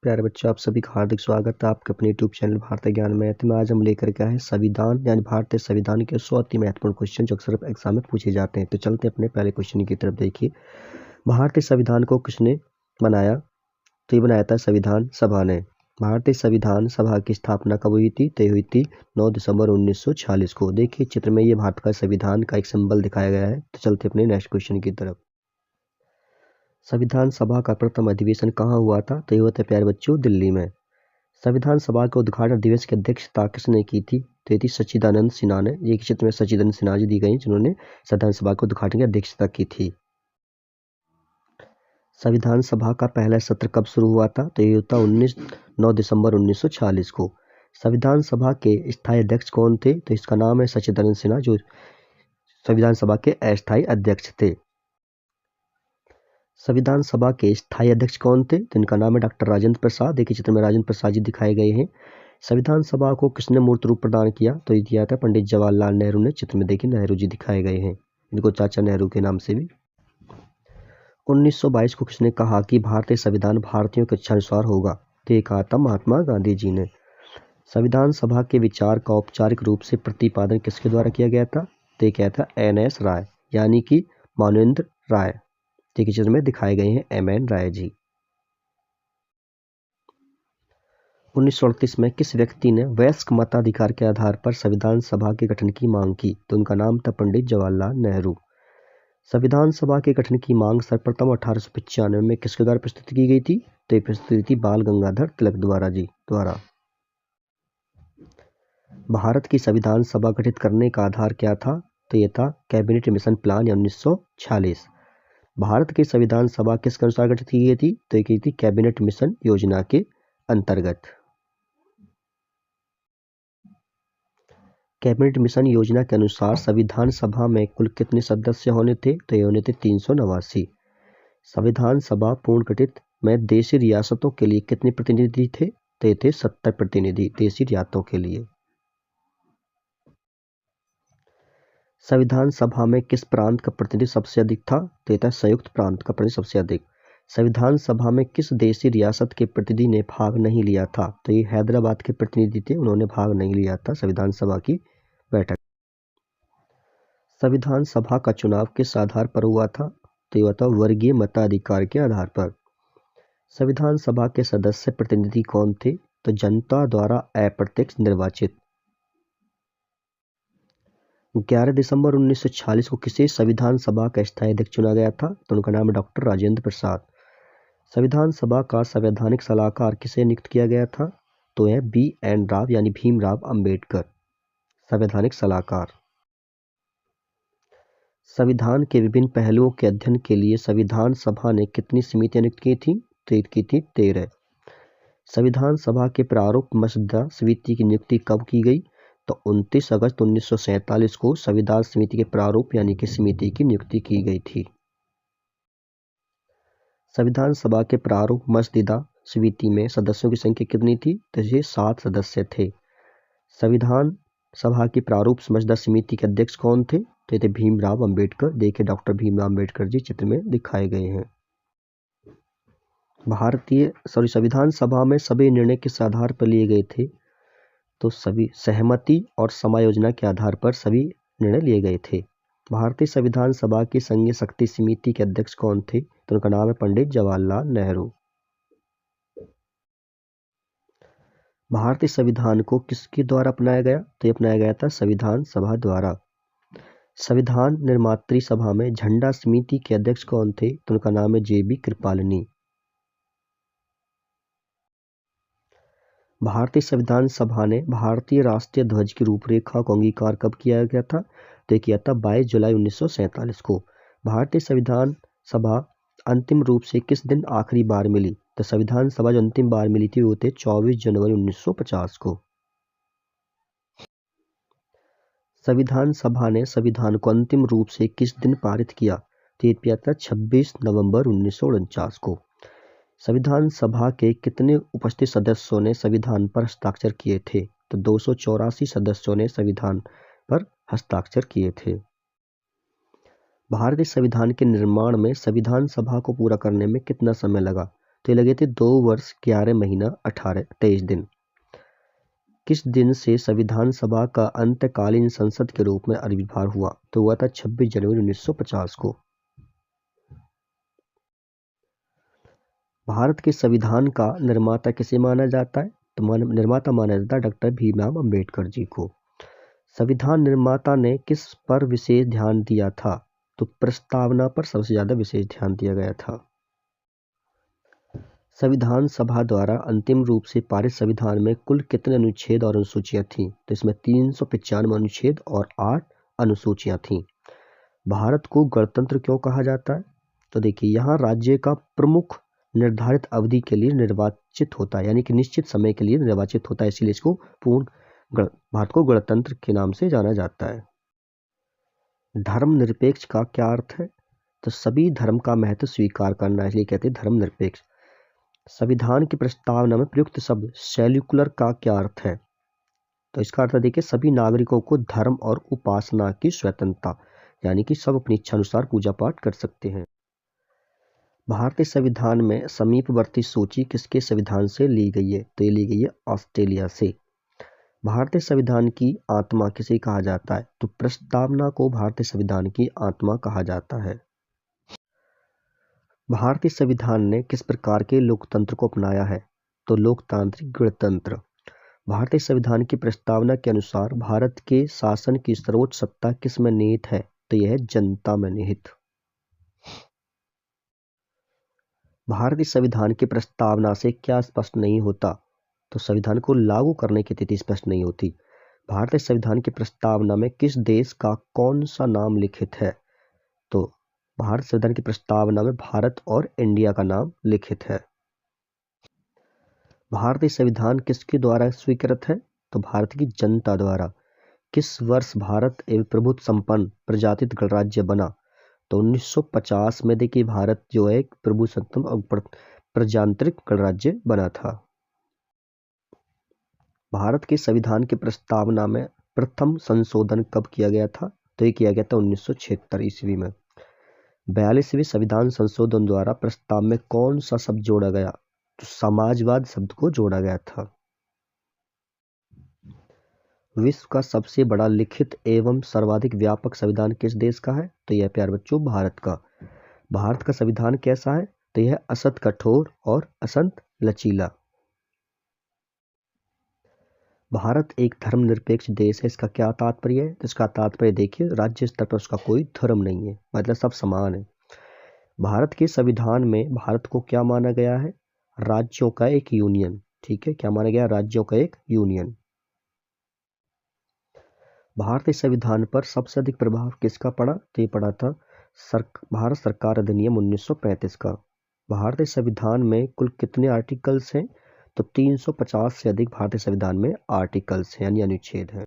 प्यारे बच्चों, आप सभी का हार्दिक स्वागत है आपके अपने यूट्यूब चैनल भारतीय ज्ञान मैथ में। आज हम लेकर के आए हैं संविधान यानी भारतीय संविधान के 100 अति महत्वपूर्ण क्वेश्चन जो अक्सर एग्जाम में पूछे जाते हैं। तो चलते हैं अपने पहले क्वेश्चन की तरफ। देखिए, भारतीय संविधान को किसने बनाया? तो ये बनाया था संविधान सभा ने। भारतीय संविधान सभा की स्थापना कब हुई थी? तो हुई थी 9 दिसंबर 1946 को। देखिए चित्र में ये भारत का संविधान का एक सिंबल दिखाया गया है। तो चलते अपने नेक्स्ट क्वेश्चन की तरफ। संविधान सभा का प्रथम अधिवेशन कहाँ हुआ था? तो ये हुआ था प्यारे बच्चों दिल्ली में। संविधान सभा के उद्घाटन दिवस की अध्यक्षता किसने की थी? तो ये थी सच्चिदानंद सिन्हा ने। ये चित्र में सच्चिदानंद सिन्हा जी दी गई जिन्होंने संविधान सभा के उद्घाटन की अध्यक्षता की थी। संविधान सभा का पहला सत्र कब शुरू हुआ था? तो ये होता 9 दिसंबर 1946 को। संविधान सभा के स्थायी अध्यक्ष कौन थे? तो इसका नाम है सच्चिदानंद सिन्हा, जो संविधान सभा के अस्थायी अध्यक्ष थे। संविधान सभा के स्थायी अध्यक्ष कौन थे? तो इनका नाम है डॉक्टर राजेंद्र प्रसाद। देखिए चित्र में राजेंद्र प्रसाद जी दिखाए गए हैं। संविधान सभा को किसने मूर्त रूप प्रदान किया? तो ये दिया था पंडित जवाहरलाल नेहरू ने। चित्र में देखिए नेहरू जी दिखाए गए हैं, इनको चाचा नेहरू के नाम से भी। 1922 को किसने कहा कि भारतीय संविधान भारतीयों के इच्छानुसार होगा? तो ये कहा था महात्मा गांधी जी ने। संविधान सभा के विचार का औपचारिक रूप से प्रतिपादन किसके द्वारा किया गया था? तो ये क्या था? NS राय यानी कि मानवेंद्र राय। देखिए चित्र में दिखाए गए हैं MN राय जी। 1938 में किस व्यक्ति ने वयस्क मताधिकार के आधार पर संविधान सभा के गठन की मांग की? तो उनका नाम था पंडित जवाहरलाल नेहरू। संविधान सभा के गठन की मांग सर्वप्रथम 1895 में किसके द्वारा प्रस्तुत की गई थी? तो ये प्रस्तुत थी बाल गंगाधर तिलक द्वारा। भारत की संविधान सभा गठित करने का आधार क्या था? तो ये था कैबिनेट मिशन प्लान या 1946। भारत की संविधान सभा किसके अनुसार गठित की गई थी? तो ये की थी कैबिनेट मिशन योजना के अंतर्गत। कैबिनेट मिशन योजना के अनुसार संविधान सभा में कुल कितने सदस्य होने थे? तो ये होने थे 389। संविधान सभा पूर्ण गठित में देशी रियासतों के लिए कितने प्रतिनिधि थे? तो ये थे 70 प्रतिनिधि देशी रियासतों के लिए। संविधान सभा में किस प्रांत का प्रतिनिधि सबसे अधिक था? तो ये था संयुक्त प्रांत का प्रतिनिधि सबसे अधिक। संविधान सभा में किस देशी रियासत के प्रतिनिधि ने भाग नहीं लिया था? तो ये हैदराबाद के प्रतिनिधि थे, उन्होंने भाग नहीं लिया था संविधान सभा की बैठक। संविधान सभा का चुनाव किस आधार पर हुआ था? तो ये था वर्गीय मताधिकार के आधार पर। संविधान सभा के सदस्य प्रतिनिधि कौन थे? तो जनता द्वारा अप्रत्यक्ष निर्वाचित। 11 दिसंबर 1946 को किसे संविधान सभा का स्थायी अध्यक्ष चुना गया था? तो उनका नाम है डॉक्टर राजेंद्र प्रसाद। संविधान सभा का संवैधानिक सलाहकार किसे नियुक्त किया गया था? तो है BN राव यानी भीमराव अंबेडकर, संवैधानिक सलाहकार। संविधान के विभिन्न पहलुओं के अध्ययन के लिए संविधान सभा ने कितनी समितियां नियुक्त की थी? तो की थी 13। संविधान सभा के प्रारूप मसौदा समिति की नियुक्ति कब की गई? तो 29 अगस्त 1947 को संविधान समिति के प्रारूप यानी कि समिति की नियुक्ति की गई थी। संविधान सभा के प्रारूप मसौदा समिति में सदस्यों की संख्या कितनी थी? तो ये 7 सदस्य थे। संविधान सभा की प्रारूप मसौदा समिति के अध्यक्ष कौन थे? तो ये थे भीमराव अंबेडकर। देखिए डॉक्टर भीमराव अंबेडकर जी चित्र में दिखाए गए हैं। संविधान सभा में सभी निर्णय किस आधार पर लिए गए थे? तो सभी सहमति और समायोजना के आधार पर सभी निर्णय लिए गए थे। भारतीय संविधान सभा की संघीय शक्ति समिति के अध्यक्ष कौन थे? तो उनका नाम है पंडित जवाहरलाल नेहरू। भारतीय संविधान को किसके द्वारा अपनाया गया? तो ये अपनाया गया था संविधान सभा द्वारा। संविधान निर्मात्री सभा में झंडा समिति के अध्यक्ष कौन थे? तो उनका नाम है JB कृपलानी। भारतीय संविधान सभा ने भारतीय राष्ट्रीय ध्वज की रूपरेखा को अंगीकार कब किया गया था? तो किया था 22 जुलाई 1947 को। भारतीय संविधान सभा अंतिम रूप से किस दिन आखिरी बार मिली? तो संविधान सभा जो अंतिम बार मिली थी वो थे 24 जनवरी 1950 को। संविधान सभा ने संविधान को अंतिम रूप से किस दिन पारित किया? तो ये किया था 26 नवंबर 1949 को। संविधान सभा के कितने उपस्थित सदस्यों ने संविधान पर हस्ताक्षर किए थे? तो 284 सदस्यों ने संविधान पर हस्ताक्षर किए थे। भारतीय संविधान के निर्माण में संविधान सभा को पूरा करने में कितना समय लगा? तो ये लगे थे 2 वर्ष 11 महीना 23 दिन। किस दिन से संविधान सभा का अंतकालीन संसद के रूप में आविर्भाव हुआ? तो हुआ था 26 जनवरी 1950 को। भारत के संविधान का निर्माता किसे माना जाता है? तो निर्माता माना जाता है डॉक्टर भीमराव अंबेडकर जी को। संविधान निर्माता ने किस पर विशेष ध्यान दिया था? तो प्रस्तावना पर सबसे ज्यादा विशेष ध्यान दिया गया था। संविधान सभा द्वारा अंतिम रूप से पारित संविधान में कुल कितने अनुच्छेद और अनुसूचियां थीं? तो इसमें 395 अनुच्छेद और 8 अनुसूचियां थीं। भारत को गणतंत्र क्यों कहा जाता है? तो देखिए, यहाँ राज्य का प्रमुख निर्धारित अवधि के लिए निर्वाचित होता है, यानी कि निश्चित समय के लिए निर्वाचित होता है, इसलिए इसको भारत को गणतंत्र के नाम से जाना जाता है। धर्मनिरपेक्ष का क्या अर्थ है? तो सभी धर्म का महत्व स्वीकार करना, इसलिए कहते हैं धर्मनिरपेक्ष। संविधान की प्रस्तावना में प्रयुक्त शब्द सेल्युलर का क्या अर्थ है? तो इसका अर्थ देखिए, सभी नागरिकों को धर्म और उपासना की स्वतंत्रता, यानी कि सब अपनी इच्छा अनुसार पूजा पाठ कर सकते हैं। भारतीय संविधान में समीपवर्ती सूची किसके संविधान से ली गई है? तो ये ली गई है ऑस्ट्रेलिया से। भारतीय संविधान की आत्मा किसे कहा जाता है? तो प्रस्तावना को भारतीय संविधान की आत्मा कहा जाता है। भारतीय संविधान ने किस प्रकार के लोकतंत्र को अपनाया है? तो लोकतांत्रिक गणतंत्र। भारतीय संविधान की प्रस्तावना के अनुसार भारत के शासन की सर्वोच्च सत्ता किस में निहित है? तो यह है जनता में निहित। भारतीय संविधान की प्रस्तावना से क्या स्पष्ट नहीं होता? तो संविधान को लागू करने की तिथि स्पष्ट नहीं होती। भारतीय संविधान की प्रस्तावना में किस देश का कौन सा नाम लिखित है? तो भारत संविधान की प्रस्तावना में भारत और इंडिया का नाम लिखित है। भारतीय संविधान किसके द्वारा स्वीकृत है? तो भारत की जनता द्वारा। किस वर्ष भारत एक प्रभुत्व संपन्न प्रजातंत्र गणराज्य बना? तो 1950 में देखिए, भारत जो है एक प्रभुसत्ता और प्रजातांत्रिक गणराज्य बना था। भारत के संविधान की प्रस्तावना में प्रथम संशोधन कब किया गया था? तो ये किया गया था 1976 ईस्वी में। 42वें संविधान संशोधन द्वारा प्रस्ताव में कौन सा शब्द जोड़ा गया? तो समाजवाद शब्द को जोड़ा गया था। विश्व का सबसे बड़ा लिखित एवं सर्वाधिक व्यापक संविधान किस देश का है? तो यह प्यारे बच्चों भारत का। भारत का संविधान कैसा है? तो यह असत कठोर और असंत लचीला। भारत एक धर्मनिरपेक्ष देश है, इसका क्या तात्पर्य है? तो इसका तात्पर्य देखिए, राज्य स्तर पर उसका कोई धर्म नहीं है, मतलब सब समान है। भारत के संविधान में भारत को क्या माना गया है? राज्यों का एक यूनियन। ठीक है, क्या माना गया? राज्यों का एक यूनियन। भारतीय संविधान पर सबसे अधिक प्रभाव किसका पड़ा? तो ये पड़ा था भारत सरकार अधिनियम 1935 का। भारतीय संविधान में कुल कितने आर्टिकल्स हैं? तो 350 से अधिक भारतीय संविधान में आर्टिकल्स हैं, यानी अनुच्छेद हैं।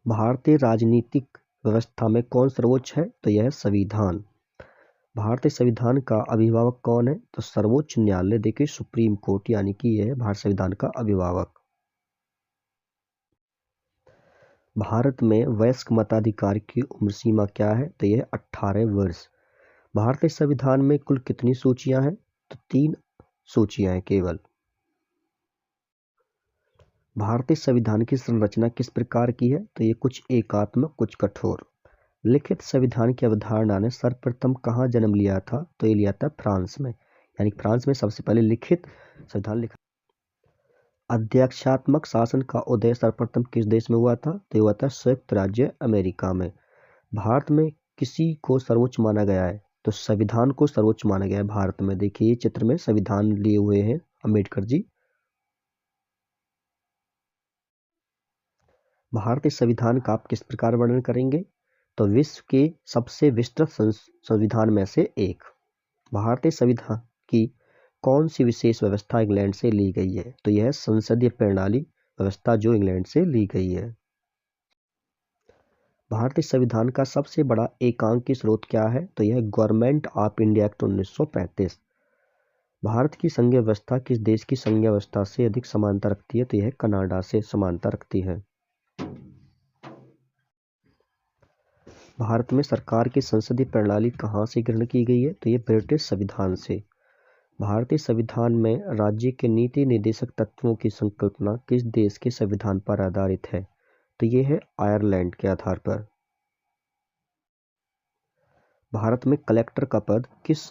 भारतीय राजनीतिक व्यवस्था में कौन सर्वोच्च है? तो यह है संविधान। भारतीय संविधान का अभिभावक कौन है? तो सर्वोच्च न्यायालय, देखिए सुप्रीम कोर्ट, यानी कि यह भारत संविधान का अभिभावक। भारत में वयस्क मताधिकार की उम्र सीमा क्या है? तो यह 18 वर्ष। भारतीय संविधान में कुल कितनी सूचियां हैं? तो 3 सूचियां हैं केवल। भारतीय संविधान की संरचना किस प्रकार की है? तो ये कुछ एकात्मक, कुछ कठोर। लिखित संविधान की अवधारणा ने सर्वप्रथम कहाँ जन्म लिया था? तो ये लिया था फ्रांस में, यानी फ्रांस में सबसे पहले लिखित संविधान लिखा। अध्यक्षात्मक शासन का उदय सर्वप्रथम किस देश में हुआ था? तो हुआ था संयुक्त राज्य अमेरिका में। भारत में किसी को सर्वोच्च माना गया है? तो संविधान को सर्वोच्च माना गया है भारत में। देखिए चित्र में संविधान लिए हुए हैं अम्बेडकर जी। भारतीय संविधान का आप किस प्रकार वर्णन करेंगे? तो विश्व के सबसे विस्तृत संविधान में से एक। भारतीय संविधान की कौन सी विशेष व्यवस्था इंग्लैंड से ली गई है? तो यह संसदीय प्रणाली व्यवस्था जो इंग्लैंड से ली गई है। भारतीय संविधान का सबसे बड़ा एकांकी स्रोत क्या है? तो यह government of India act 1935। Bharat की संघीय व्यवस्था किस देश की संघीय व्यवस्था से अधिक समानता रखती है? तो यह कनाडा से समानता रखती है। भारत में सरकार की संसदीय प्रणाली कहाँ से ग्रहण की गई है? तो ये ब्रिटिश संविधान से। भारतीय संविधान में राज्य के नीति निर्देशक तत्वों की संकल्पना किस देश के संविधान पर आधारित है? तो ये है आयरलैंड के आधार पर। भारत में कलेक्टर का पद किस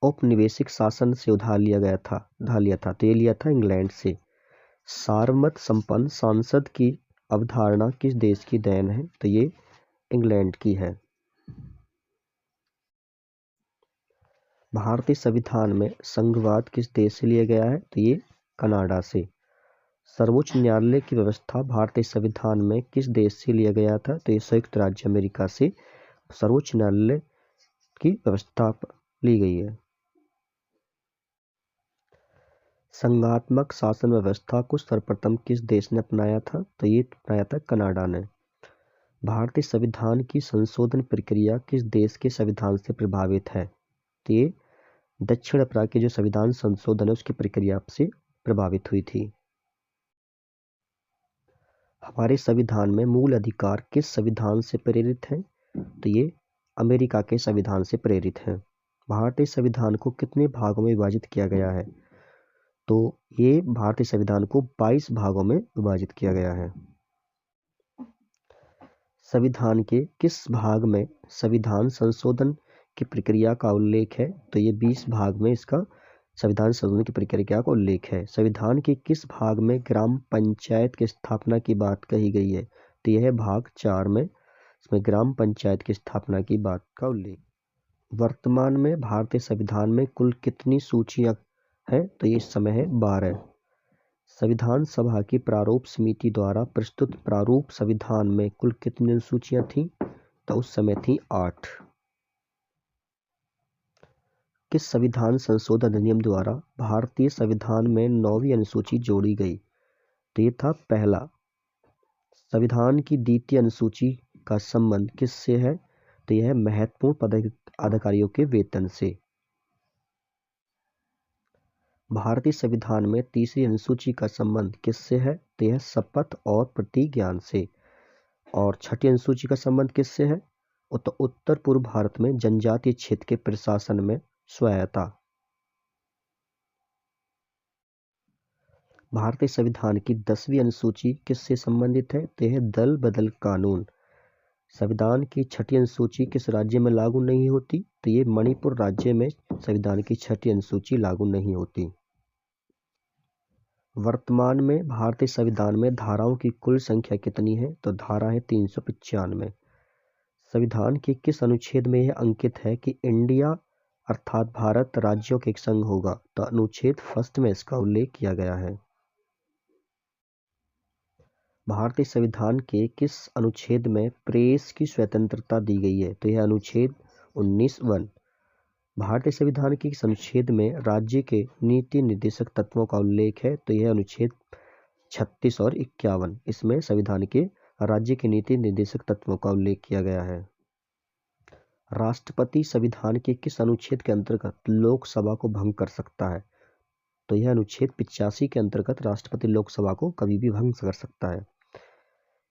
औपनिवेशिक शासन से उधार लिया था? तो ये लिया था इंग्लैंड से। सार्वमत संपन्न सांसद की अवधारणा किस देश की देन है? तो ये इंग्लैंड की है। भारतीय संविधान में संघवाद किस देश से लिया गया है? तो ये कनाडा से। सर्वोच्च न्यायालय की व्यवस्था भारतीय संविधान में किस देश से लिया गया था? तो ये संयुक्त राज्य अमेरिका से सर्वोच्च न्यायालय की व्यवस्था ली गई है। संघात्मक शासन व्यवस्था को सर्वप्रथम किस देश ने अपनाया था? तो ये अपनाया था कनाडा ने। भारतीय संविधान की संशोधन प्रक्रिया किस देश के संविधान से प्रभावित है? तो ये दक्षिण अफ्रीका के जो संविधान संशोधन है उसकी प्रक्रिया से प्रभावित हुई थी। हमारे संविधान में मूल अधिकार किस संविधान से प्रेरित हैं? तो ये अमेरिका के संविधान से प्रेरित हैं। भारतीय संविधान को कितने भागों में विभाजित किया गया है? तो ये भारतीय संविधान को 22 भागों में विभाजित किया गया है। संविधान के किस भाग में संविधान संशोधन की प्रक्रिया का उल्लेख है? तो ये 20 भाग में इसका संविधान संशोधन की प्रक्रिया का उल्लेख है। संविधान के किस भाग में ग्राम पंचायत की स्थापना की बात कही गई है? तो यह है भाग 4 में, इसमें ग्राम पंचायत की स्थापना की बात का उल्लेख। वर्तमान में भारतीय संविधान में कुल कितनी सूचियां हैं? तो ये इस समय है 12। संविधान सभा की प्रारूप समिति द्वारा प्रस्तुत प्रारूप संविधान में कुल कितनी अनुसूचियां थीं? तो उस समय थी 8। किस संविधान संशोधन अधिनियम द्वारा भारतीय संविधान में 9वीं अनुसूची जोड़ी गई? तो ये था पहला। संविधान की द्वितीय अनुसूची का संबंध किससे है? तो यह है महत्वपूर्ण पदाधिकारियों के वेतन से। भारतीय संविधान में तीसरी अनुसूची का संबंध किससे है? तो यह शपथ और प्रतिज्ञान से। और छठी अनुसूची का संबंध किससे है? उत्तर पूर्व भारत में जनजातीय क्षेत्र के प्रशासन में स्वायत्ता। भारतीय संविधान की 10वीं अनुसूची किससे संबंधित है? तो यह दल बदल कानून। संविधान की छठी अनुसूची किस राज्य में लागू नहीं होती? तो ये मणिपुर राज्य में संविधान की छठी अनुसूची लागू नहीं होती। वर्तमान में भारतीय संविधान में धाराओं की कुल संख्या कितनी है? तो धारा है 395। संविधान के किस अनुच्छेद में यह अंकित है कि इंडिया अर्थात भारत राज्यों के एक संघ होगा? तो अनुच्छेद 1 में इसका उल्लेख किया गया है। भारतीय संविधान के किस अनुच्छेद में प्रेस की स्वतंत्रता दी गई है? तो यह अनुच्छेद 19(1). भारतीय संविधान के किस अनुच्छेद में राज्य के नीति निर्देशक तत्वों का उल्लेख है? तो यह अनुच्छेद 36 और 51। इसमें संविधान के राज्य के नीति निर्देशक तत्वों का उल्लेख किया गया है। राष्ट्रपति संविधान के किस अनुच्छेद के अंतर्गत लोकसभा को भंग कर सकता है? तो यह अनुच्छेद 85 के अंतर्गत राष्ट्रपति लोकसभा को कभी भी भंग कर सकता है।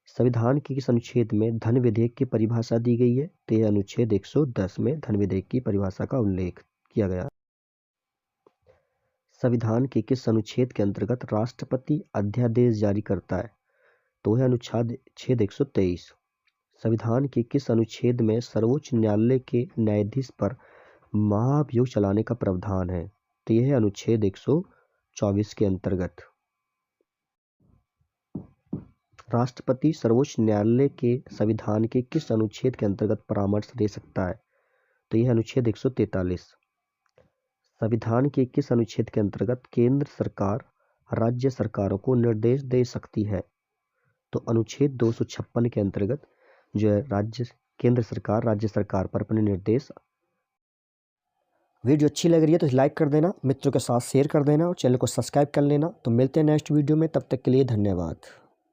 संविधान के किस अनुच्छेद में धन विधेयक की परिभाषा दी गई है? तो यह अनुच्छेद 110 में धन विधेयक की परिभाषा का उल्लेख किया गया। संविधान के किस अनुच्छेद के अंतर्गत राष्ट्रपति अध्यादेश जारी करता है? तो यह अनुच्छेद 123। संविधान के किस अनुच्छेद में सर्वोच्च न्यायालय के न्यायाधीश पर महाभियोग चलाने का प्रावधान है? तो यह है अनुच्छेद 124 के अंतर्गत। राष्ट्रपति सर्वोच्च न्यायालय के संविधान के किस अनुच्छेद के अंतर्गत परामर्श दे सकता है? तो यह अनुच्छेद 143। संविधान के किस अनुच्छेद के अंतर्गत केंद्र सरकार राज्य सरकारों को निर्देश दे सकती है? तो अनुच्छेद 256 के अंतर्गत जो है केंद्र सरकार राज्य सरकार पर अपने निर्देश। वीडियो अच्छी लग रही है तो लाइक कर देना, मित्रों के साथ शेयर कर देना और चैनल को सब्सक्राइब कर लेना। तो मिलते हैं नेक्स्ट वीडियो में, तब तक के लिए धन्यवाद।